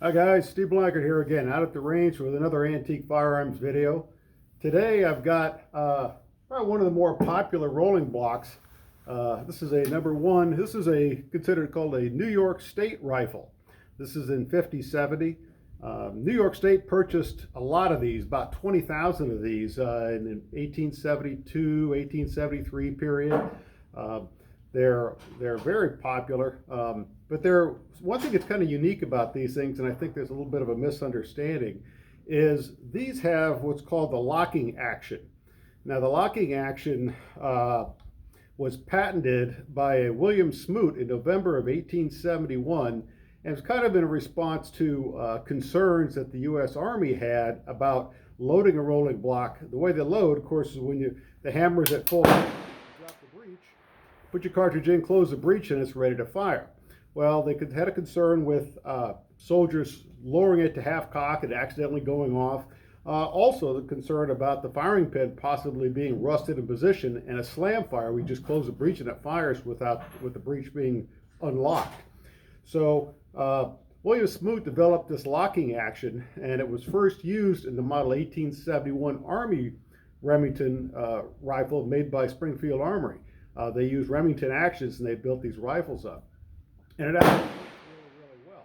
Hi guys, Steve Blankard here again, out at the range with another antique firearms video. Today I've got probably one of the more popular rolling blocks. This is a number one. This is considered called a New York State rifle. This is in 5070. New York State purchased a lot of these, about 20,000 of these in the 1872, 1873 period. They're very popular, but one thing that's kind of unique about these things, and I think there's a little bit of a misunderstanding, is these have what's called the locking action. Now, the locking action was patented by a William Smoot in November of 1871, and it's kind of in response to concerns that the U.S. Army had about loading a rolling block. The way they load, of course, is when the hammer's at full. Put your cartridge in, close the breech, and it's ready to fire. Well, they had a concern with soldiers lowering it to half cock and accidentally going off. Also, the concern about the firing pin possibly being rusted in position, and a slam fire, we just close the breech and it fires with the breech being unlocked. So William Smoot developed this locking action, and it was first used in the model 1871 Army Remington rifle made by Springfield Armory. They used Remington actions and they built these rifles up. And it actually worked really well.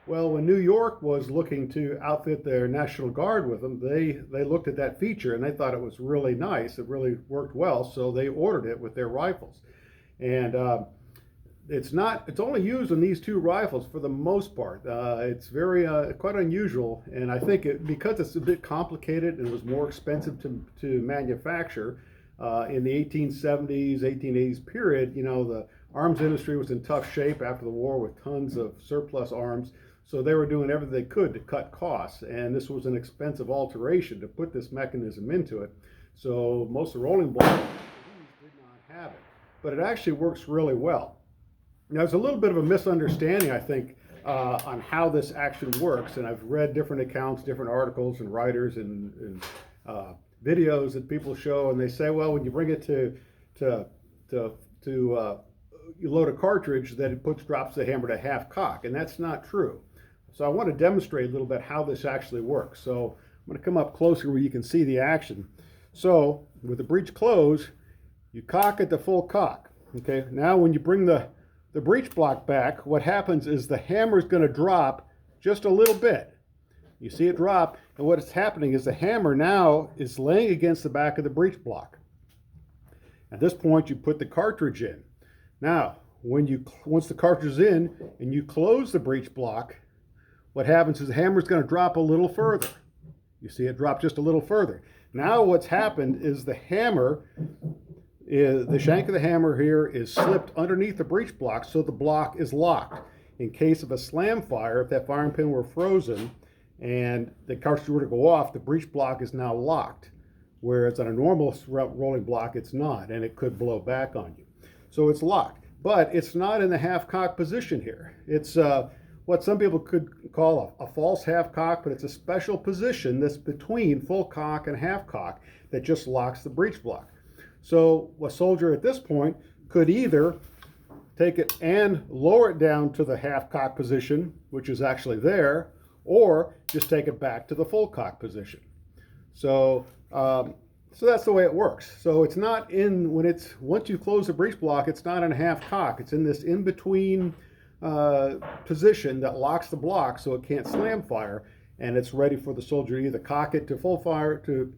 Well, when New York was looking to outfit their National Guard with them, they looked at that feature and they thought it was really nice. It really worked well, so they ordered it with their rifles. And it's only used in these two rifles for the most part. It's quite unusual, and I think because it's a bit complicated and it was more expensive to manufacture, in the 1870s, 1880s period, the arms industry was in tough shape after the war with tons of surplus arms. So they were doing everything they could to cut costs. And this was an expensive alteration to put this mechanism into it. So most of the rolling blocks did not have it. But it actually works really well. Now, there's a little bit of a misunderstanding, I think, on how this action works. And I've read different accounts, different articles and writers and videos that people show, and they say, well, when you bring it you load a cartridge, that it drops the hammer to half cock, and that's not true. So I want to demonstrate a little bit how this actually works. So I'm going to come up closer where you can see the action. So with the breech closed, you cock it to full cock. Okay. Now when you bring the breech block back, what happens is the hammer is going to drop just a little bit. You see it drop, and what's happening is the hammer now is laying against the back of the breech block. At this point, you put the cartridge in. Now, once the cartridge is in and you close the breech block, what happens is the hammer is going to drop a little further. You see it drop just a little further. Now what's happened is the shank of the hammer here is slipped underneath the breech block, so the block is locked. In case of a slam fire, if that firing pin were frozen and the cartridge were to go off, the breech block is now locked. Whereas on a normal rolling block, it's not, and it could blow back on you. So it's locked, but it's not in the half cock position here. It's what some people could call a false half cock, but it's a special position that's between full cock and half cock that just locks the breech block. So a soldier at this point could either take it and lower it down to the half cock position, which is actually there, or just take it back to the full cock position. So that's the way it works. So it's not once you close the breech block, it's not in half cock. It's in this in-between position that locks the block so it can't slam fire, and it's ready for the soldier to either cock it to full fire, to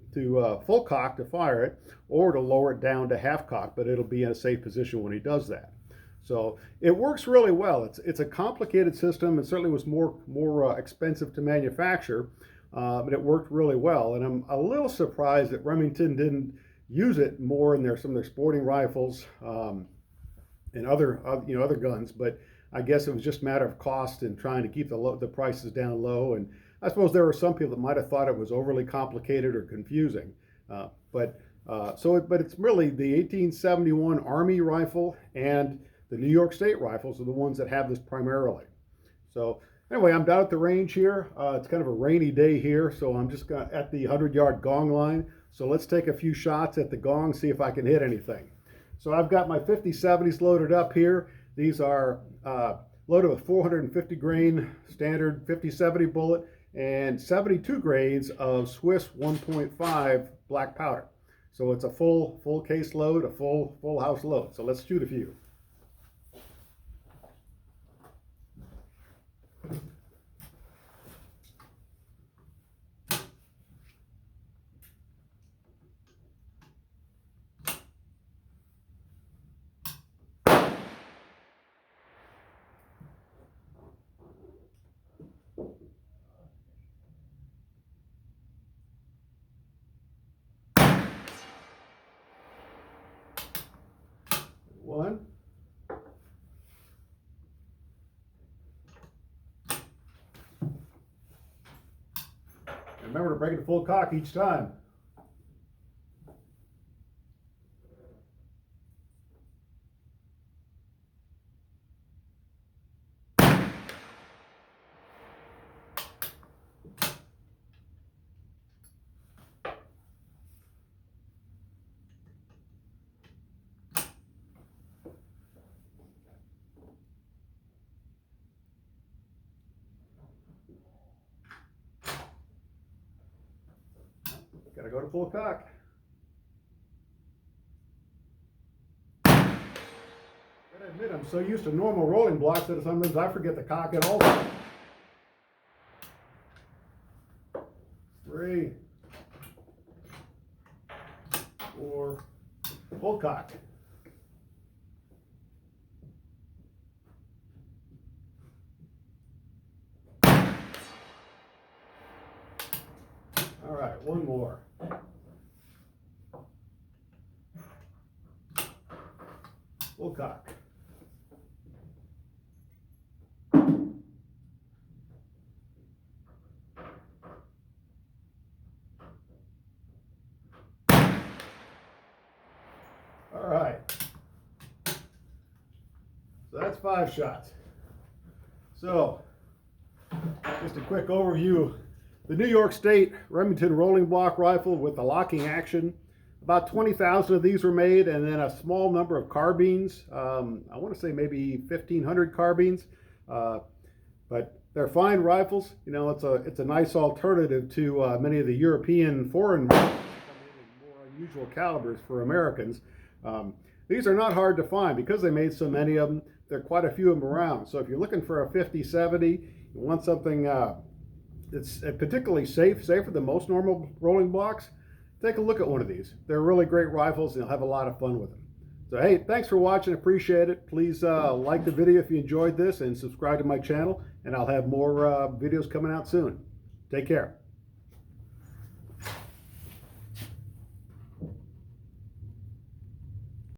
full cock to fire it, or to lower it down to half cock, but it'll be in a safe position when he does that. So it works really well. It's a complicated system. It certainly was more expensive to manufacture, but it worked really well. And I'm a little surprised that Remington didn't use it more in some of their sporting rifles and other guns. But I guess it was just a matter of cost and trying to keep the prices down low. And I suppose there were some people that might have thought it was overly complicated or confusing. But it's really the 1871 Army rifle and the New York State rifles are the ones that have this primarily. So anyway, I'm down at the range here. It's kind of a rainy day here, so I'm just at the 100-yard gong line. So let's take a few shots at the gong, see if I can hit anything. So I've got my 50-70s loaded up here. These are loaded with 450 grain standard 50-70 bullet and 72 grains of Swiss 1.5 black powder. So it's a full case load, a full house load. So let's shoot a few. One. Remember to break it full cock each time. Gotta go to full cock. Gotta admit, I'm so used to normal rolling blocks that sometimes I forget the cock at all. 3, 4, full cock. All right, one more. Full cock. All right. So that's 5 shots. So, just a quick overview. The New York State Remington rolling block rifle with the locking action. About 20,000 of these were made, and then a small number of carbines. I want to say maybe 1,500 carbines, but they're fine rifles. You know, it's a nice alternative to many of the European foreign rifles in more unusual calibers for Americans. These are not hard to find because they made so many of them. There are quite a few of them around. So if you're looking for a 50-70, you want something that's particularly safer than most normal rolling blocks, take a look at one of these. They're really great rifles and you'll have a lot of fun with them. So hey, thanks for watching, appreciate it. Please like the video if you enjoyed this and subscribe to my channel, and I'll have more videos coming out soon. Take care.